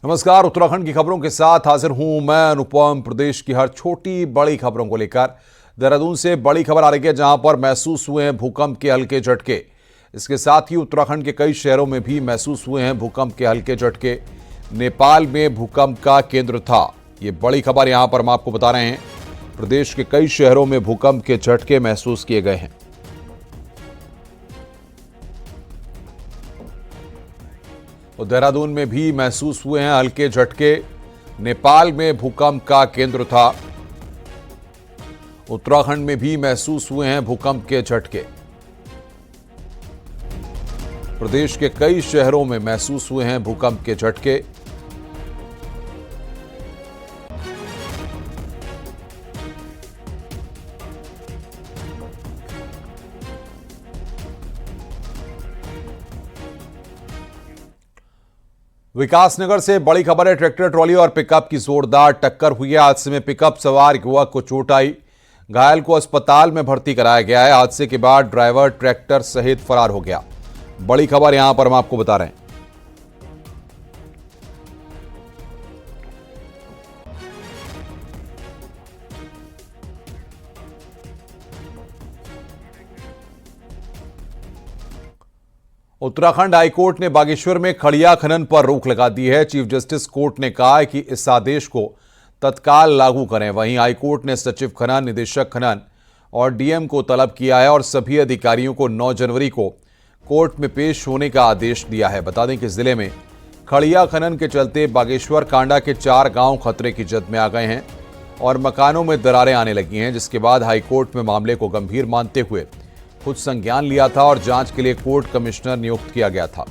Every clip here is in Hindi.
नमस्कार, उत्तराखंड की खबरों के साथ हाजिर हूं मैं अनुपम। प्रदेश की हर छोटी बड़ी खबरों को लेकर देहरादून से बड़ी खबर आ रही है, जहां पर महसूस हुए हैं भूकंप के हल्के झटके। इसके साथ ही उत्तराखंड के कई शहरों में भी महसूस हुए हैं भूकंप के हल्के झटके। नेपाल में भूकंप का केंद्र था। ये बड़ी खबर यहां पर हम आपको बता रहे हैं। प्रदेश के कई शहरों में भूकंप के झटके महसूस किए गए हैं। तो देहरादून में भी महसूस हुए हैं हल्के झटके। नेपाल में भूकंप का केंद्र था। उत्तराखंड में भी महसूस हुए हैं भूकंप के झटके। प्रदेश के कई शहरों में महसूस हुए हैं भूकंप के झटके। विकासनगर से बड़ी खबर है। ट्रैक्टर ट्रॉली और पिकअप की जोरदार टक्कर हुई है। हादसे में पिकअप सवार युवक को चोट आई। घायल को अस्पताल में भर्ती कराया गया है। हादसे के बाद ड्राइवर ट्रैक्टर सहित फरार हो गया। बड़ी खबर यहां पर हम आपको बता रहे हैं। उत्तराखंड हाईकोर्ट ने बागेश्वर में खड़िया खनन पर रोक लगा दी है। चीफ जस्टिस कोर्ट ने कहा है कि इस आदेश को तत्काल लागू करें। वहीं हाईकोर्ट ने सचिव खनन, निदेशक खनन और डीएम को तलब किया है और सभी अधिकारियों को 9 जनवरी को कोर्ट में पेश होने का आदेश दिया है। बता दें कि जिले में खड़िया खनन के चलते बागेश्वर कांडा के 4 गांव खतरे की जद में आ गए हैं और मकानों में दरारें आने लगी हैं, जिसके बाद हाईकोर्ट में मामले को गंभीर मानते हुए खुद संज्ञान लिया था और जांच के लिए कोर्ट कमिश्नर नियुक्त किया गया था।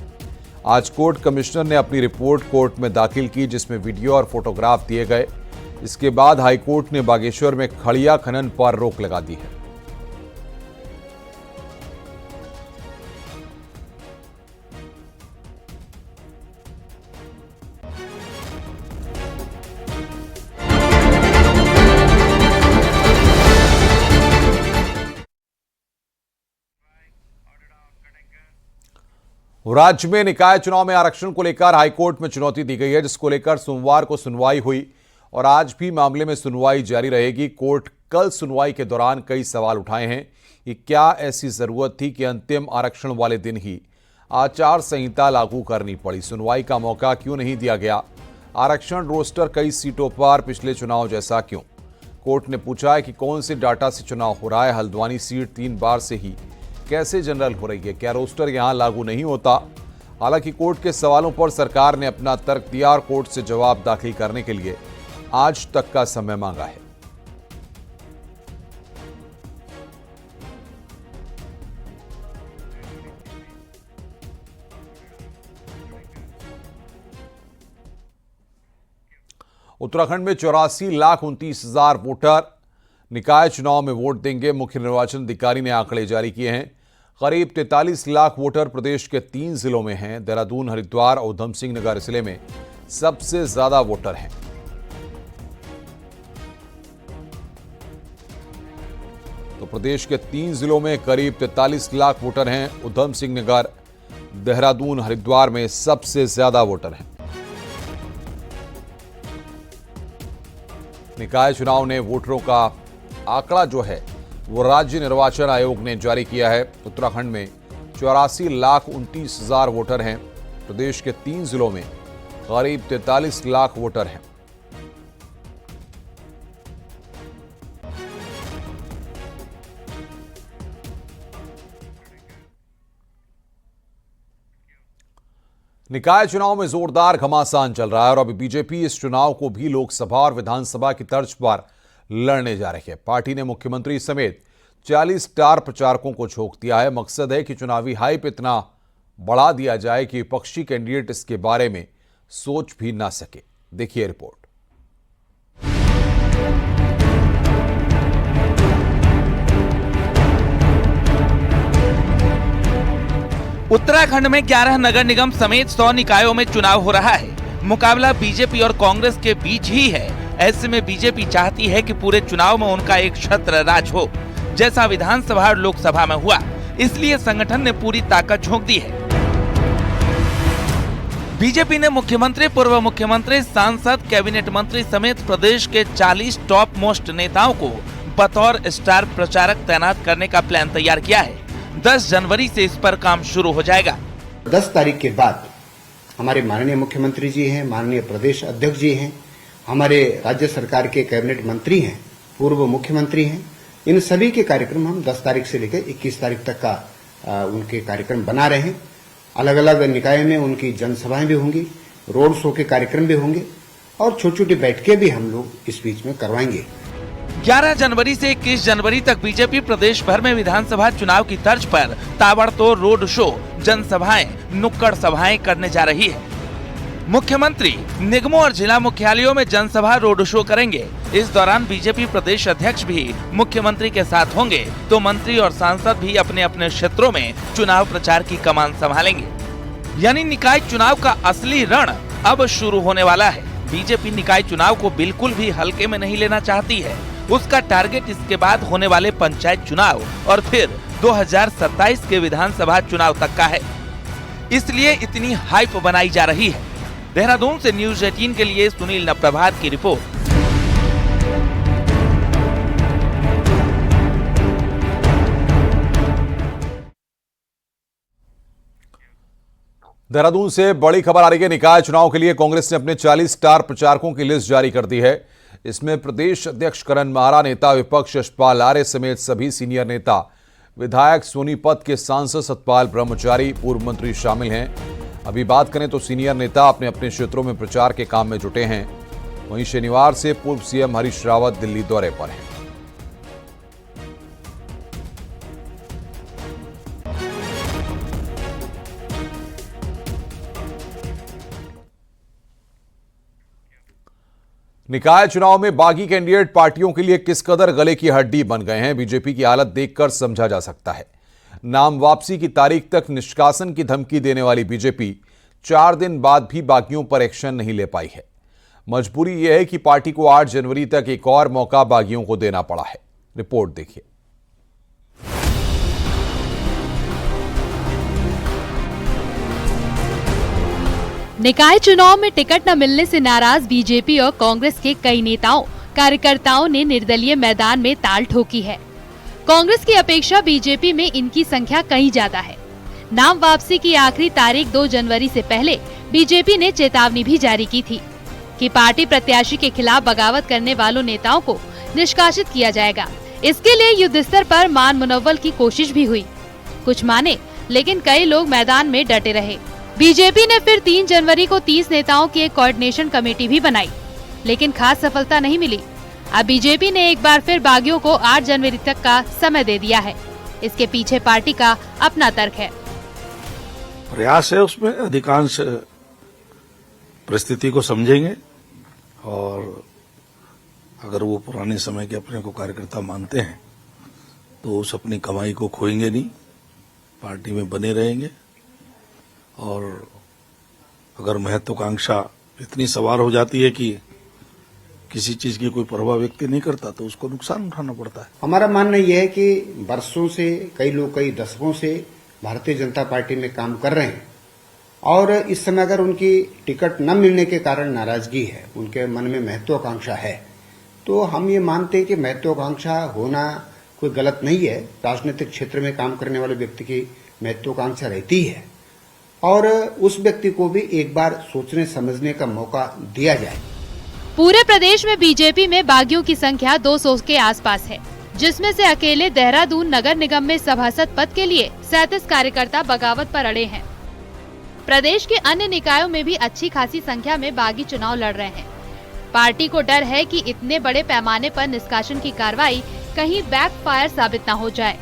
आज कोर्ट कमिश्नर ने अपनी रिपोर्ट कोर्ट में दाखिल की, जिसमें वीडियो और फोटोग्राफ दिए गए। इसके बाद हाईकोर्ट ने बागेश्वर में खड़िया खनन पर रोक लगा दी है। राज्य में निकाय चुनाव में आरक्षण को लेकर हाईकोर्ट में चुनौती दी गई है, जिसको लेकर सोमवार को सुनवाई हुई और आज भी मामले में सुनवाई जारी रहेगी। कोर्ट कल सुनवाई के दौरान कई सवाल उठाए हैं कि क्या ऐसी जरूरत थी कि अंतिम आरक्षण वाले दिन ही आचार संहिता लागू करनी पड़ी। सुनवाई का मौका क्यों नहीं दिया गया। आरक्षण रोस्टर कई सीटों पर पिछले चुनाव जैसा क्यों। कोर्ट ने पूछा है कि कौन से डाटा से चुनाव हो रहा है। हल्द्वानी सीट 3 बार से ही कैसे जनरल हो रही है। क्या रोस्टर यहां लागू नहीं होता। हालांकि कोर्ट के सवालों पर सरकार ने अपना तर्क दिया और कोर्ट से जवाब दाखिल करने के लिए आज तक का समय मांगा है। उत्तराखंड में 84,29,000 वोटर निकाय चुनाव में वोट देंगे। मुख्य निर्वाचन अधिकारी ने आंकड़े जारी किए हैं। करीब 43 लाख वोटर प्रदेश के 3 जिलों में हैं। देहरादून, हरिद्वार और उधम सिंह नगर जिले में सबसे ज्यादा वोटर हैं। तो प्रदेश के 3 जिलों में करीब 43 लाख वोटर हैं। उधम सिंह नगर, देहरादून, हरिद्वार में सबसे ज्यादा वोटर हैं। निकाय चुनाव ने वोटरों का आंकड़ा जो है वो राज्य निर्वाचन आयोग ने जारी किया है। उत्तराखंड में 84,29,000 वोटर हैं। प्रदेश के 3 जिलों में करीब 43 लाख वोटर हैं। निकाय चुनाव में जोरदार घमासान चल रहा है और अभी बीजेपी इस चुनाव को भी लोकसभा और विधानसभा की तर्ज पर लड़ने जा रही है। पार्टी ने मुख्यमंत्री समेत 40 स्टार प्रचारकों को झोंक दिया है। मकसद है कि चुनावी हाइप इतना बढ़ा दिया जाए कि विपक्षी कैंडिडेट इसके बारे में सोच भी ना सके। देखिए रिपोर्ट। उत्तराखंड में 11 नगर निगम समेत 100 निकायों में चुनाव हो रहा है। मुकाबला बीजेपी और कांग्रेस के बीच ही है। ऐसे में बीजेपी चाहती है कि पूरे चुनाव में उनका एक छत्र राज हो, जैसा विधानसभा और लोकसभा में हुआ। इसलिए संगठन ने पूरी ताकत झोंक दी है। बीजेपी ने मुख्यमंत्री, पूर्व मुख्यमंत्री, सांसद, कैबिनेट मंत्री समेत प्रदेश के 40 टॉप मोस्ट नेताओं को बतौर स्टार प्रचारक तैनात करने का प्लान तैयार किया है। 10 जनवरी से इस पर काम शुरू हो जाएगा। 10 तारीख के बाद हमारे माननीय मुख्यमंत्री जी हैं, माननीय प्रदेश अध्यक्ष जी हैं, हमारे राज्य सरकार के कैबिनेट मंत्री हैं, पूर्व मुख्यमंत्री हैं, इन सभी के कार्यक्रम हम 10 तारीख से लेकर 21 तारीख तक का उनके कार्यक्रम बना रहे हैं। अलग अलग निकाय में उनकी जनसभाएं भी होंगी, रोड शो के कार्यक्रम भी होंगे और छोटी छोटी बैठकें भी हम लोग इस बीच में करवाएंगे। 11 जनवरी से 21 जनवरी तक बीजेपी प्रदेश भर में विधानसभा चुनाव की तर्ज पर ताबड़तोड़ रोड शो, जनसभाएं, नुक्कड़ सभाएं करने जा रही है। मुख्यमंत्री निगमों और जिला मुख्यालयों में जनसभा, रोड शो करेंगे। इस दौरान बीजेपी प्रदेश अध्यक्ष भी मुख्यमंत्री के साथ होंगे, तो मंत्री और सांसद भी अपने अपने क्षेत्रों में चुनाव प्रचार की कमान संभालेंगे। यानी निकाय चुनाव का असली रण अब शुरू होने वाला है। बीजेपी निकाय चुनाव को बिल्कुल भी हल्के में नहीं लेना चाहती है। उसका टारगेट इसके बाद होने वाले पंचायत चुनाव और फिर 2027 के विधानसभा चुनाव तक का है। इसलिए इतनी हाइप बनाई जा रही है। देहरादून से न्यूज 18 के लिए सुनील नप्रभात की रिपोर्ट। देहरादून से बड़ी खबर आ रही है। निकाय चुनाव के लिए कांग्रेस ने अपने 40 स्टार प्रचारकों की लिस्ट जारी कर दी है। इसमें प्रदेश अध्यक्ष करण माहरा, नेता विपक्ष यशपाल आर्य समेत सभी सीनियर नेता, विधायक सोनीपत के सांसद सतपाल ब्रह्मचारी, पूर्व मंत्री शामिल हैं। अभी बात करें तो सीनियर नेता अपने अपने क्षेत्रों में प्रचार के काम में जुटे हैं। वहीं शनिवार से पूर्व सीएम हरीश रावत दिल्ली दौरे पर हैं। निकाय चुनाव में बागी कैंडिडेट पार्टियों के लिए किस कदर गले की हड्डी बन गए हैं, बीजेपी की हालत देखकर समझा जा सकता है। नाम वापसी की तारीख तक निष्कासन की धमकी देने वाली बीजेपी 4 दिन बाद भी बागियों पर एक्शन नहीं ले पाई है। मजबूरी यह है कि पार्टी को 8 जनवरी तक एक और मौका बागियों को देना पड़ा है। रिपोर्ट देखिए। निकाय चुनाव में टिकट न मिलने से नाराज बीजेपी और कांग्रेस के कई नेताओं, कार्यकर्ताओं ने निर्दलीय मैदान में ताल ठोकी है। कांग्रेस की अपेक्षा बीजेपी में इनकी संख्या कहीं ज्यादा है। नाम वापसी की आखिरी तारीख 2 जनवरी से पहले बीजेपी ने चेतावनी भी जारी की थी कि पार्टी प्रत्याशी के खिलाफ बगावत करने वालों नेताओं को निष्कासित किया जाएगा। इसके लिए युद्ध स्तर पर मान मुनव्वल की कोशिश भी हुई। कुछ माने, लेकिन कई लोग मैदान में डटे रहे। बीजेपी ने फिर 3 जनवरी को 30 नेताओं की एक कोऑर्डिनेशन कमेटी भी बनाई, लेकिन खास सफलता नहीं मिली। अब बीजेपी ने एक बार फिर बागियों को 8 जनवरी तक का समय दे दिया है। इसके पीछे पार्टी का अपना तर्क है। प्रयास है, उसमें अधिकांश परिस्थिति को समझेंगे और अगर वो पुराने समय के अपने को कार्यकर्ता मानते हैं तो उस अपनी कमाई को खोएंगे नहीं, पार्टी में बने रहेंगे। और अगर महत्वाकांक्षा इतनी सवार हो जाती है कि किसी चीज की कोई परवाह व्यक्ति नहीं करता तो उसको नुकसान उठाना पड़ता है। हमारा मानना यह है कि वर्षों से कई लोग कई दशकों से भारतीय जनता पार्टी में काम कर रहे हैं और इस समय अगर उनकी टिकट न मिलने के कारण नाराजगी है, उनके मन में महत्वाकांक्षा है, तो हम ये मानते हैं कि महत्वाकांक्षा होना कोई गलत नहीं है। राजनीतिक क्षेत्र में काम करने वाले व्यक्ति की महत्वाकांक्षा रहती है और उस व्यक्ति को भी एक बार सोचने समझने का मौका दिया जाए। पूरे प्रदेश में बीजेपी में बागियों की संख्या 200 के आसपास है, जिसमें से अकेले देहरादून नगर निगम में सभासद पद के लिए 37 कार्यकर्ता बगावत पर अड़े हैं। प्रदेश के अन्य निकायों में भी अच्छी खासी संख्या में बागी चुनाव लड़ रहे हैं। पार्टी को डर है कि इतने बड़े पैमाने पर निष्कासन की कार्रवाई कहीं बैकफायर साबित न हो जाए।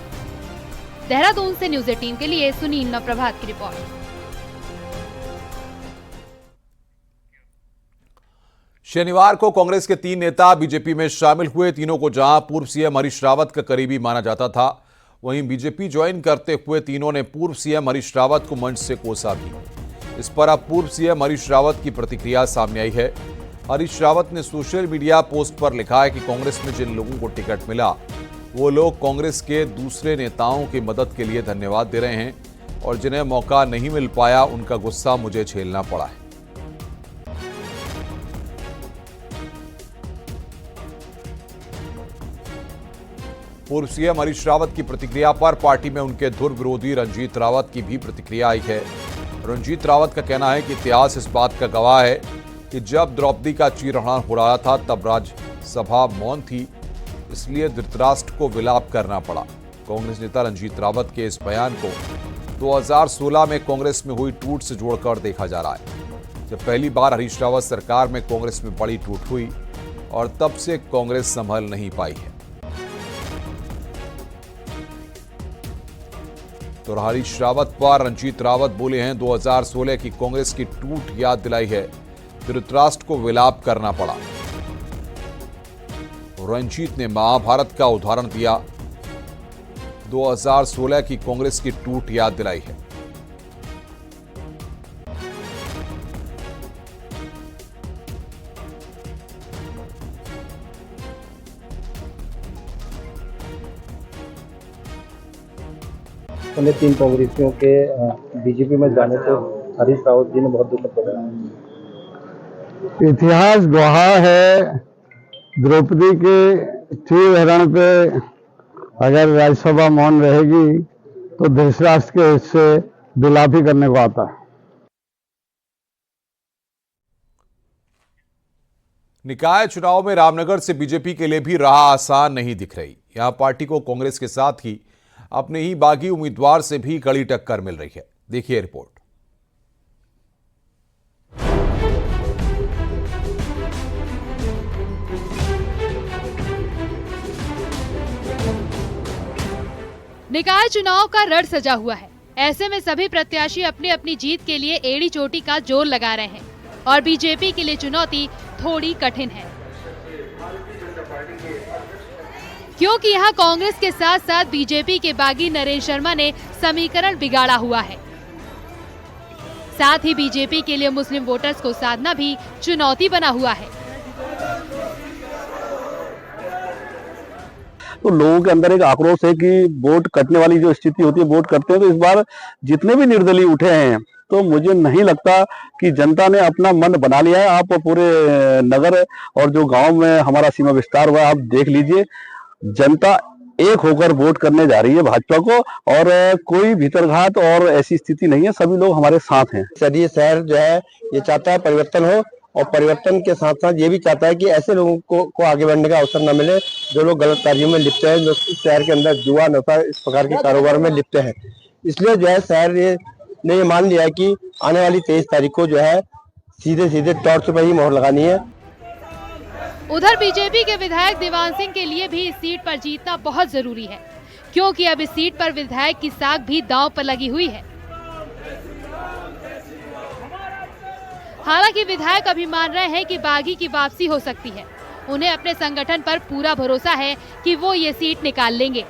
देहरादून से न्यूज 18 के लिए सुनील नप्रभात की रिपोर्ट। शनिवार को कांग्रेस के 3 नेता बीजेपी में शामिल हुए। तीनों को जहां पूर्व सीएम हरीश रावत का करीबी माना जाता था, वहीं बीजेपी ज्वाइन करते हुए तीनों ने पूर्व सीएम हरीश रावत को मंच से कोसा भी। इस पर अब पूर्व सीएम हरीश रावत की प्रतिक्रिया सामने आई है। हरीश रावत ने सोशल मीडिया पोस्ट पर लिखा है कि कांग्रेस में जिन लोगों को टिकट मिला वो लोग कांग्रेस के दूसरे नेताओं की मदद के लिए धन्यवाद दे रहे हैं और जिन्हें मौका नहीं मिल पाया उनका गुस्सा मुझे झेलना पड़ा है। पूर्व सीएम हरीश रावत की प्रतिक्रिया पर पार्टी में उनके धुर विरोधी रंजीत रावत की भी प्रतिक्रिया आई है। रंजीत रावत का कहना है कि इतिहास इस बात का गवाह है कि जब द्रौपदी का चीरहरण हो रहा था तब राज्यसभा मौन थी, इसलिए धृतराष्ट्र को विलाप करना पड़ा। कांग्रेस नेता रंजीत रावत के इस बयान को 2016 में कांग्रेस में हुई टूट से जोड़कर देखा जा रहा है, जब पहली बार हरीश रावत सरकार में कांग्रेस में बड़ी टूट हुई और तब से कांग्रेस संभल नहीं पाई है। तो हरीश रावत पर रंजीत रावत बोले हैं 2016 की कांग्रेस की टूट याद दिलाई है, धृतराष्ट्र को विलाप करना पड़ा। रंजीत ने महाभारत का उदाहरण दिया, 2016 की कांग्रेस की टूट याद दिलाई है। उन्हें 3 कांग्रेसियों के बीजेपी में जाने से हरीश रावत जी ने बहुत दुख बताया। इतिहास गवाह है, द्रौपदी के चीरहरण पे अगर राज्यसभा मौन रहेगी तो धृतराष्ट्र के हिस्से विलाप ही करने को आता है। निकाय चुनाव में रामनगर से बीजेपी के लिए भी राह आसान नहीं दिख रही। यहां पार्टी को कांग्रेस के साथ ही अपने ही बागी उम्मीदवार से भी कड़ी टक्कर मिल रही है। देखिए रिपोर्ट। निकाय चुनाव का रण सजा हुआ है। ऐसे में सभी प्रत्याशी अपनी अपनी जीत के लिए एड़ी चोटी का जोर लगा रहे हैं और बीजेपी के लिए चुनौती थोड़ी कठिन है, क्योंकि यहां कांग्रेस के साथ साथ बीजेपी के बागी नरेंद्र शर्मा ने समीकरण बिगाड़ा हुआ है। साथ ही बीजेपी के लिए मुस्लिम वोटर्स को साधना भी चुनौती बना हुआ है। तो लोगों के अंदर एक आक्रोश है कि वोट कटने वाली जो स्थिति होती है, वोट करते हैं तो इस बार जितने भी निर्दलीय उठे हैं तो मुझे नहीं लगता कि जनता ने अपना मन बना लिया है। आप पूरे नगर और जो गांव में हमारा सीमा विस्तार हुआ आप देख लीजिए, जनता एक होकर वोट करने जा रही है भाजपा को और कोई भीतरघात और ऐसी स्थिति नहीं है, सभी लोग हमारे साथ हैं। यदि शहर जो है ये चाहता है परिवर्तन हो और परिवर्तन के साथ साथ ये भी चाहता है कि ऐसे लोगों को आगे बढ़ने का अवसर न मिले जो लोग गलत कार्यों में लिप्त हैं, जो शहर के अंदर जुआ नशा इस प्रकार के कारोबार में लिप्त हैं। इसलिए जो है शहर ने ये मान लिया है कि आने वाली 23 तारीख को जो है सीधे टॉर्च पर ही मोहर लगानी है। उधर बीजेपी के विधायक देवान सिंह के लिए भी इस सीट पर जीतना बहुत जरूरी है, क्योंकि अब इस सीट पर विधायक की साख भी दांव पर लगी हुई है। हालांकि विधायक अभी मान रहे हैं कि बागी की वापसी हो सकती है। उन्हें अपने संगठन पर पूरा भरोसा है कि वो ये सीट निकाल लेंगे।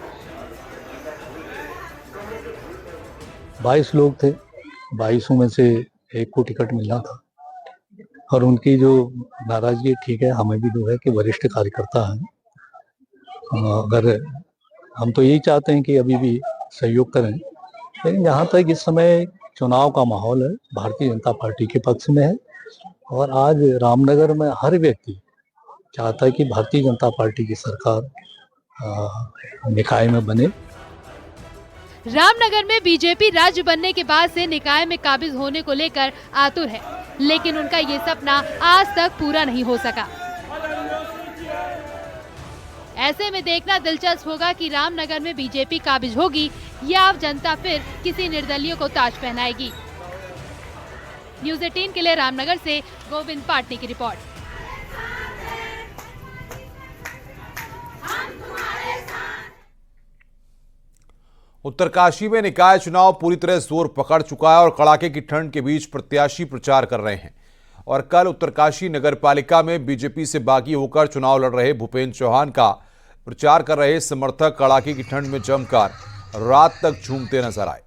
22 लोग थे, 22 में से एक को टिकट मिला था और उनकी जो नाराजगी ठीक है, हमें भी जो है कि वरिष्ठ कार्यकर्ता हैं। अगर हम तो यही चाहते हैं कि अभी भी सहयोग करें, लेकिन जहाँ तक इस समय चुनाव का माहौल है भारतीय जनता पार्टी के पक्ष में है और आज रामनगर में हर व्यक्ति चाहता है कि भारतीय जनता पार्टी की सरकार निकाय में बने। रामनगर में बीजेपी राज्य बनने के बाद से निकाय में काबिज होने को लेकर आतुर है, लेकिन उनका ये सपना आज तक पूरा नहीं हो सका। ऐसे में देखना दिलचस्प होगा कि रामनगर में बीजेपी काबिज होगी या अब जनता फिर किसी निर्दलीय को ताज पहनाएगी। न्यूज़ 18 के लिए रामनगर से गोविंद पाटनी की रिपोर्ट। उत्तरकाशी में निकाय चुनाव पूरी तरह जोर पकड़ चुका है और कड़ाके की ठंड के बीच प्रत्याशी प्रचार कर रहे हैं। और कल उत्तरकाशी नगरपालिका में बीजेपी से बागी होकर चुनाव लड़ रहे भूपेंद्र चौहान का प्रचार कर रहे समर्थक कड़ाके की ठंड में जमकर रात तक झूमते नजर आए।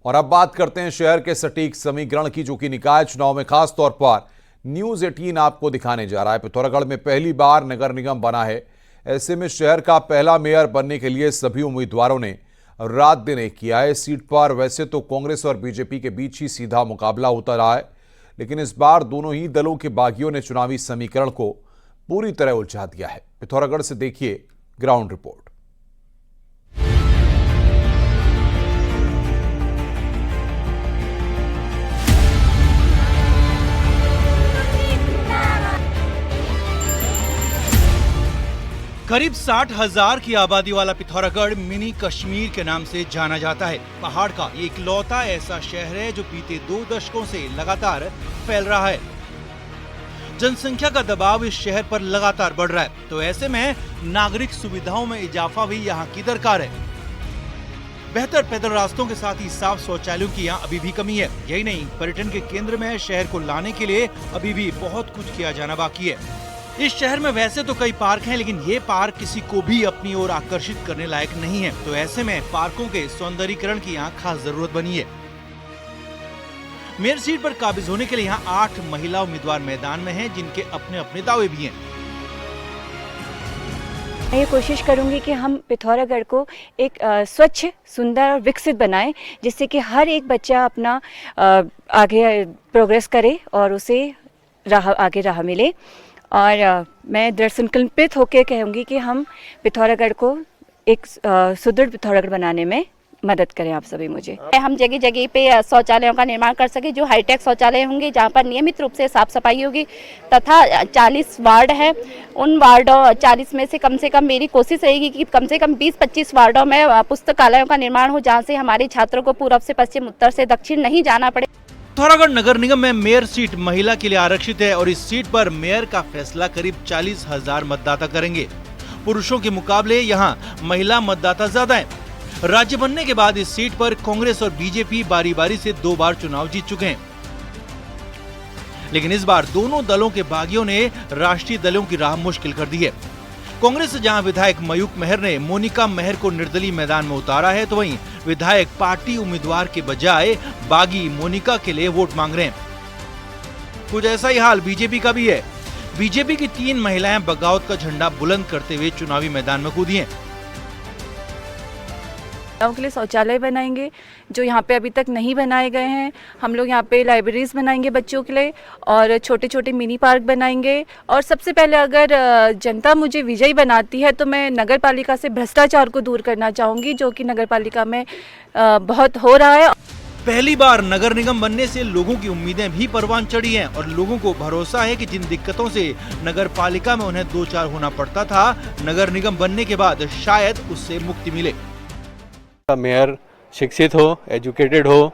और अब बात करते हैं शहर के सटीक समीकरण की, जो कि निकाय चुनाव में खास तौर पर न्यूज़ 18 आपको दिखाने जा रहा है। पिथौरागढ़ में पहली बार नगर निगम बना है। ऐसे में शहर का पहला मेयर बनने के लिए सभी उम्मीदवारों ने रात दिन एक किया है। इस सीट पर वैसे तो कांग्रेस और बीजेपी के बीच ही सीधा मुकाबला होता रहा है, लेकिन इस बार दोनों ही दलों के बागियों ने चुनावी समीकरण को पूरी तरह उलझा दिया है। पिथौरागढ़ से देखिए ग्राउंड रिपोर्ट। करीब 60,000 की आबादी वाला पिथौरागढ़ मिनी कश्मीर के नाम से जाना जाता है। पहाड़ का ये इकलौता ऐसा शहर है जो बीते 2 दशकों से लगातार फैल रहा है। जनसंख्या का दबाव इस शहर पर लगातार बढ़ रहा है, तो ऐसे में नागरिक सुविधाओं में इजाफा भी यहाँ की दरकार है। बेहतर पैदल रास्तों के साथ ही साफ शौचालयों की यहाँ अभी भी कमी है। यही नहीं, पर्यटन के केंद्र में शहर को लाने के लिए अभी भी बहुत कुछ किया जाना बाकी है। इस शहर में वैसे तो कई पार्क हैं, लेकिन ये पार्क किसी को भी अपनी ओर आकर्षित करने लायक नहीं है, तो ऐसे में पार्कों के सौंदर्यीकरण की यहाँ खास जरूरत बनी है। मेयर सीट पर काबिज होने के लिए यहाँ 8 महिला उम्मीदवार मैदान में हैं, जिनके अपने अपने दावे भी हैं। मैं ये कोशिश करूंगी कि हम पिथौरागढ़ को एक स्वच्छ, सुंदर और विकसित बनाएं, जिससे कि हर एक बच्चा अपना आगे प्रोग्रेस करे और उसे आगे राह मिले। और मैं दृढ़ संकल्पित होकर कहूँगी कि हम पिथौरागढ़ को एक सुदृढ़ पिथौरागढ़ बनाने में मदद करें आप सभी मुझे। हम जगह जगह पे शौचालयों का निर्माण कर सके, जो हाईटेक शौचालय होंगे जहाँ पर नियमित रूप से साफ सफाई होगी, तथा 40 वार्ड हैं, उन वार्डों 40 में से कम मेरी कोशिश रहेगी कि कम से कम 20-25 वार्डों में पुस्तकालयों का निर्माण हो, जहाँ से हमारे छात्रों को पूर्व से पश्चिम, उत्तर से दक्षिण नहीं जाना पड़े। पिथौरागढ़ नगर निगम में मेयर सीट महिला के लिए आरक्षित है और इस सीट पर मेयर का फैसला करीब 40,000 मतदाता करेंगे। पुरुषों के मुकाबले यहाँ महिला मतदाता ज्यादा हैं। राज्य बनने के बाद इस सीट पर कांग्रेस और बीजेपी बारी बारी से 2 बार चुनाव जीत चुके हैं, लेकिन इस बार दोनों दलों के बागियों ने राष्ट्रीय दलों की राह मुश्किल कर दी है। कांग्रेस से जहां विधायक मयूक मेहर ने मोनिका मेहर को निर्दलीय मैदान में उतारा है, तो वहीं विधायक पार्टी उम्मीदवार के बजाय बागी मोनिका के लिए वोट मांग रहे हैं। कुछ ऐसा ही हाल बीजेपी का भी है। बीजेपी की 3 महिलाएं बगावत का झंडा बुलंद करते हुए चुनावी मैदान में कूदी हैं। के लिए शौचालय बनाएंगे जो यहाँ पे अभी तक नहीं बनाए गए हैं। हम लोग यहाँ पे लाइब्रेरीज बनाएंगे बच्चों के लिए, और छोटे छोटे मिनी पार्क बनाएंगे। और सबसे पहले अगर जनता मुझे विजयी बनाती है तो मैं नगर पालिका से भ्रष्टाचार को दूर करना चाहूँगी, जो कि नगर पालिका में बहुत हो रहा है। पहली बार नगर निगम बनने से लोगों की उम्मीदें भी परवान चढ़ी हैं और लोगों को भरोसा है कि जिन दिक्कतों से नगर पालिका में उन्हें 2-4 होना पड़ता था, नगर निगम बनने के बाद शायद उससे मुक्ति मिले। मेयर शिक्षित हो, एजुकेटेड हो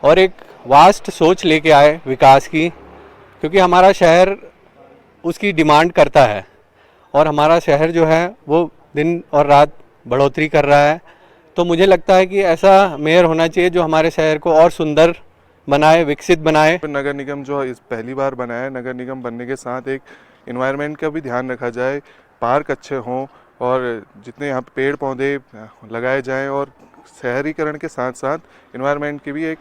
और एक वास्ट सोच लेके आए विकास की, क्योंकि हमारा शहर उसकी डिमांड करता है और हमारा शहर जो है वो दिन और रात बढ़ोतरी कर रहा है। तो मुझे लगता है कि ऐसा मेयर होना चाहिए जो हमारे शहर को और सुंदर बनाए, विकसित बनाए। नगर निगम जो इस पहली बार बनाया है, नगर निगम बनने के साथ एक एनवायरनमेंट का भी ध्यान रखा जाए, पार्क अच्छे हों और जितने यहाँ पे पेड़ पौधे लगाए जाएं, और शहरीकरण के साथ साथ एनवायरनमेंट की भी एक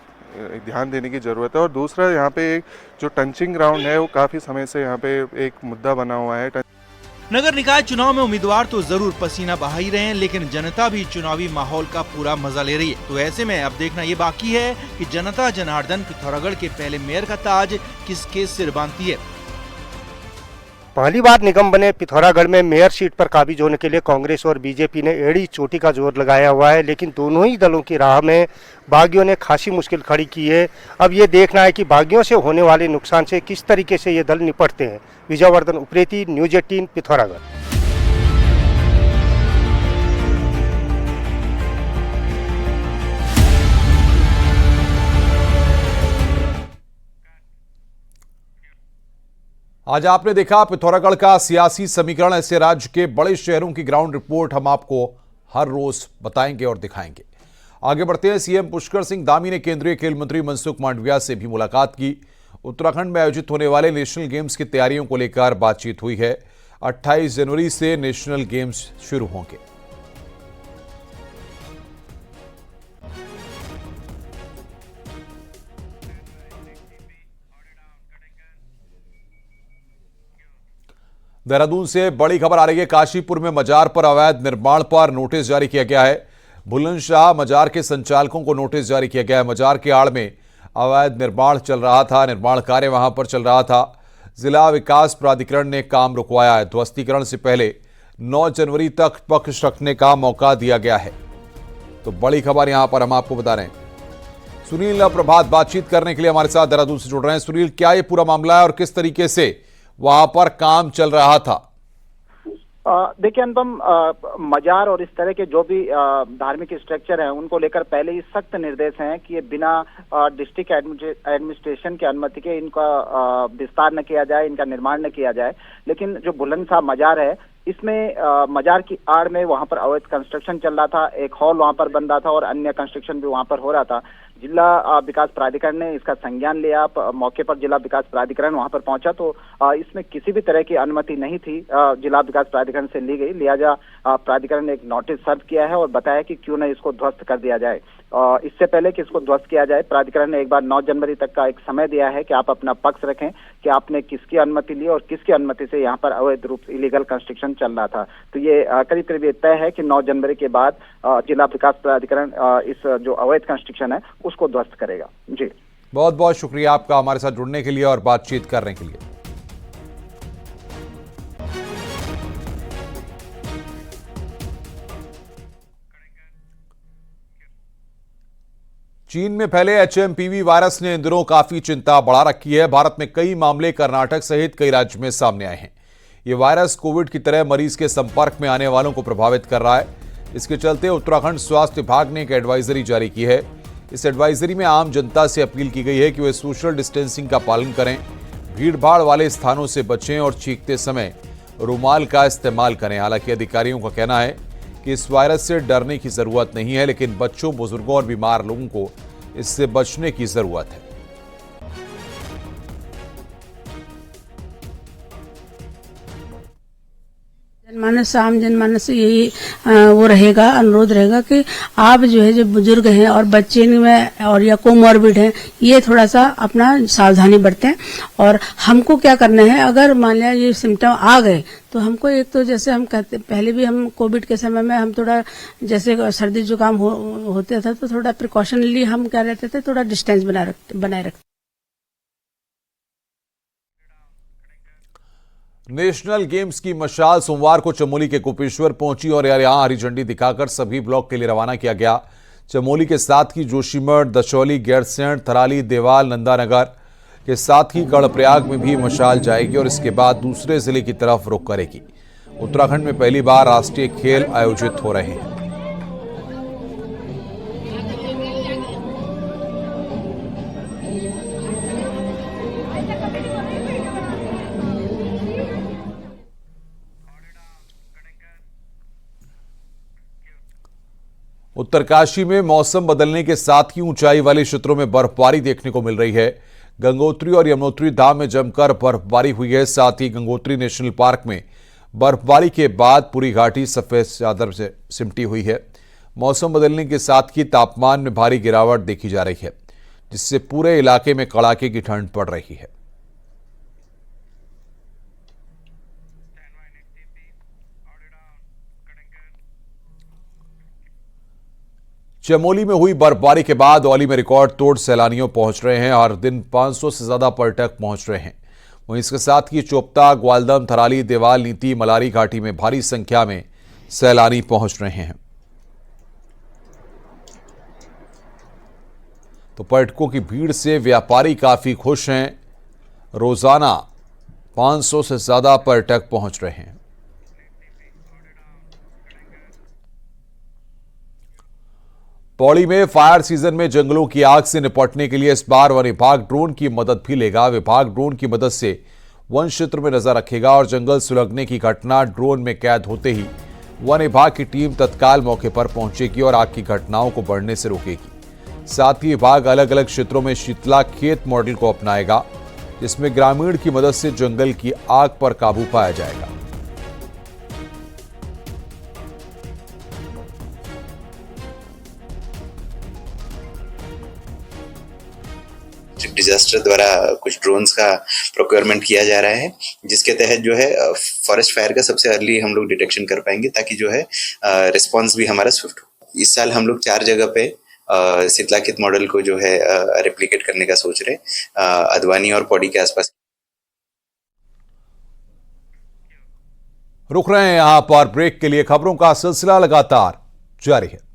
ध्यान देने की ज़रूरत है। और दूसरा, यहाँ पे एक जो टंचिंग ग्राउंड है वो काफ़ी समय से यहाँ पे एक मुद्दा बना हुआ है। नगर निकाय चुनाव में उम्मीदवार तो जरूर पसीना बहा ही रहे हैं, लेकिन जनता भी चुनावी माहौल का पूरा मजा ले रही है। तो ऐसे में अब देखना ये बाकी है कि जनता जनार्दन पिथौरागढ़ के पहले मेयर का ताज किसके सिर बांधती है। पहली बार निगम बने पिथौरागढ़ में मेयर सीट पर काबिज होने के लिए कांग्रेस और बीजेपी ने एड़ी चोटी का जोर लगाया हुआ है, लेकिन दोनों ही दलों की राह में बागियों ने खासी मुश्किल खड़ी की है। अब ये देखना है कि बागियों से होने वाले नुकसान से किस तरीके से ये दल निपटते हैं। विजयवर्धन उप्रेती, न्यूज़ 18 पिथौरागढ़। आज आपने देखा पिथौरागढ़ का सियासी समीकरण। ऐसे राज्य के बड़े शहरों की ग्राउंड रिपोर्ट हम आपको हर रोज बताएंगे और दिखाएंगे। आगे बढ़ते हैं। सीएम पुष्कर सिंह धामी ने केंद्रीय खेल मंत्री मनसुख मांडविया से भी मुलाकात की। उत्तराखंड में आयोजित होने वाले नेशनल गेम्स की तैयारियों को लेकर बातचीत हुई है। 28 जनवरी से नेशनल गेम्स शुरू होंगे। देहरादून से बड़ी खबर आ रही है। काशीपुर में मजार पर अवैध निर्माण पर नोटिस जारी किया गया है। बुलंदशाह मजार के संचालकों को नोटिस जारी किया गया है। मजार के आड़ में अवैध निर्माण चल रहा था, निर्माण कार्य वहां पर चल रहा था। जिला विकास प्राधिकरण ने काम रुकवाया है। ध्वस्तीकरण से पहले 9 जनवरी तक पक्ष रखने का मौका दिया गया है। तो बड़ी खबर यहां पर हम आपको बता रहे हैं। सुनील प्रभात बातचीत करने के लिए हमारे साथ देहरादून से जुड़ रहे हैं। सुनील, क्या ये पूरा मामला है और किस तरीके से वहां पर काम चल रहा था? देखिए अनुपम, मजार और इस तरह के जो भी धार्मिक स्ट्रक्चर हैं उनको लेकर पहले ही सख्त निर्देश हैं कि ये बिना डिस्ट्रिक्ट एडमिनिस्ट्रेशन की अनुमति के इनका विस्तार न किया जाए, इनका निर्माण न किया जाए। लेकिन जो बुलंदशाह मजार है इसमें मजार की आड़ में वहां पर अवैध कंस्ट्रक्शन चल रहा था, एक हॉल वहां पर बन रहा था और अन्य कंस्ट्रक्शन भी वहां पर हो रहा था। जिला विकास प्राधिकरण ने इसका संज्ञान लिया। मौके पर जिला विकास प्राधिकरण वहां पर पहुंचा तो इसमें किसी भी तरह की अनुमति नहीं थी, जिला विकास प्राधिकरण से ली गई। लिहाजा प्राधिकरण ने एक नोटिस सर्व किया है और बताया कि क्यों न इसको ध्वस्त कर दिया जाए। इससे पहले कि इसको ध्वस्त किया जाए, प्राधिकरण ने एक बार 9 जनवरी तक का एक समय दिया है कि आप अपना पक्ष रखें कि आपने किसकी अनुमति ली और किसकी अनुमति से यहाँ पर अवैध रूप से इलीगल कंस्ट्रक्शन चल रहा था। तो ये करीब करीब ये तय है कि 9 जनवरी के बाद जिला विकास प्राधिकरण इस जो अवैध कंस्ट्रक्शन है उसको ध्वस्त करेगा। जी, बहुत बहुत शुक्रिया आपका हमारे साथ जुड़ने के लिए और बातचीत करने के लिए। चीन में फैले HMPV वायरस ने इन दिनों काफी चिंता बढ़ा रखी है। भारत में कई मामले कर्नाटक सहित कई राज्यों में सामने आए हैं। ये वायरस कोविड की तरह मरीज के संपर्क में आने वालों को प्रभावित कर रहा है। इसके चलते उत्तराखंड स्वास्थ्य विभाग ने एक एडवाइजरी जारी की है। इस एडवाइजरी में आम जनता से अपील की गई है कि वे सोशल डिस्टेंसिंग का पालन करें, भीड़भाड़ वाले स्थानों से बचें और छींकते समय रुमाल का इस्तेमाल करें। हालांकि अधिकारियों का कहना है कि इस वायरस से डरने की जरूरत नहीं है, लेकिन बच्चों, बुजुर्गों और बीमार लोगों को इससे बचने की जरूरत है। जनमानस, आम जनमानस से यही वो रहेगा, अनुरोध रहेगा कि आप जो है, जो बुजुर्ग हैं और बच्चे में और या कोमॉर्बिड हैं, ये थोड़ा सा अपना सावधानी बरतें। और हमको क्या करना है, अगर मान लिया ये सिम्टम आ गए तो हमको एक तो जैसे हम कहते, पहले भी हम कोविड के समय में हम थोड़ा जैसे सर्दी जुकाम होता था तो थोड़ा प्रिकॉशनली हम क्या रहते थे, थोड़ा डिस्टेंस बनाए रखते। नेशनल गेम्स की मशाल सोमवार को चमोली के गोपेश्वर पहुंची और यहां हरी झंडी दिखाकर सभी ब्लॉक के लिए रवाना किया गया। चमोली के साथ ही जोशीमठ, दशौली, गैरसैंण, थराली, देवाल, नंदानगर के साथ ही कर्णप्रयाग में भी मशाल जाएगी और इसके बाद दूसरे जिले की तरफ रुख करेगी। उत्तराखंड में पहली बार राष्ट्रीय खेल आयोजित हो रहे हैं। उत्तरकाशी में मौसम बदलने के साथ ही ऊंचाई वाले क्षेत्रों में बर्फबारी देखने को मिल रही है। गंगोत्री और यमुनोत्री धाम में जमकर बर्फबारी हुई है। साथ ही गंगोत्री नेशनल पार्क में बर्फबारी के बाद पूरी घाटी सफेद चादर से सिमटी हुई है। मौसम बदलने के साथ ही तापमान में भारी गिरावट देखी जा रही है, जिससे पूरे इलाके में कड़ाके की ठंड पड़ रही है। चमोली में हुई बर्फबारी के बाद औली में रिकॉर्ड तोड़ सैलानियों पहुंच रहे हैं। हर दिन 500 से ज्यादा पर्यटक पहुंच रहे हैं। वहीं इसके साथ ही चोपता, ग्वालदम, थराली, देवाल, नीति, मलारी घाटी में भारी संख्या में सैलानी पहुंच रहे हैं। तो पर्यटकों की भीड़ से व्यापारी काफी खुश हैं। रोजाना 500 से ज्यादा पर्यटक पहुंच रहे हैं। पौड़ी में फायर सीजन में जंगलों की आग से निपटने के लिए इस बार वन विभाग ड्रोन की मदद भी लेगा। विभाग ड्रोन की मदद से वन क्षेत्र में नजर रखेगा और जंगल सुलगने की घटना ड्रोन में कैद होते ही वन विभाग की टीम तत्काल मौके पर पहुंचेगी और आग की घटनाओं को बढ़ने से रोकेगी। साथ ही विभाग अलग अलग क्षेत्रों में शीतला खेत मॉडल को अपनाएगा, जिसमें ग्रामीण की मदद से जंगल की आग पर काबू पाया जाएगा। डिजास्टर द्वारा कुछ ड्रोन्स का प्रोक्योरमेंट किया जा रहा है, जिसके तहत जो है फॉरेस्ट फायर का सबसे अर्ली हम लोग डिटेक्शन कर पाएंगे, ताकि जो है रिस्पांस भी हमारा स्विफ्ट हो। इस साल हम लोग 4 जगह पे शीतलाखित मॉडल को जो है रेप्लिकेट करने का सोच रहे, अद्वानी और पौड़ी के आसपास। रुक रहे हैं यहां पर ब्रेक के लिए। खबरों का सिलसिला लगातार जारी है।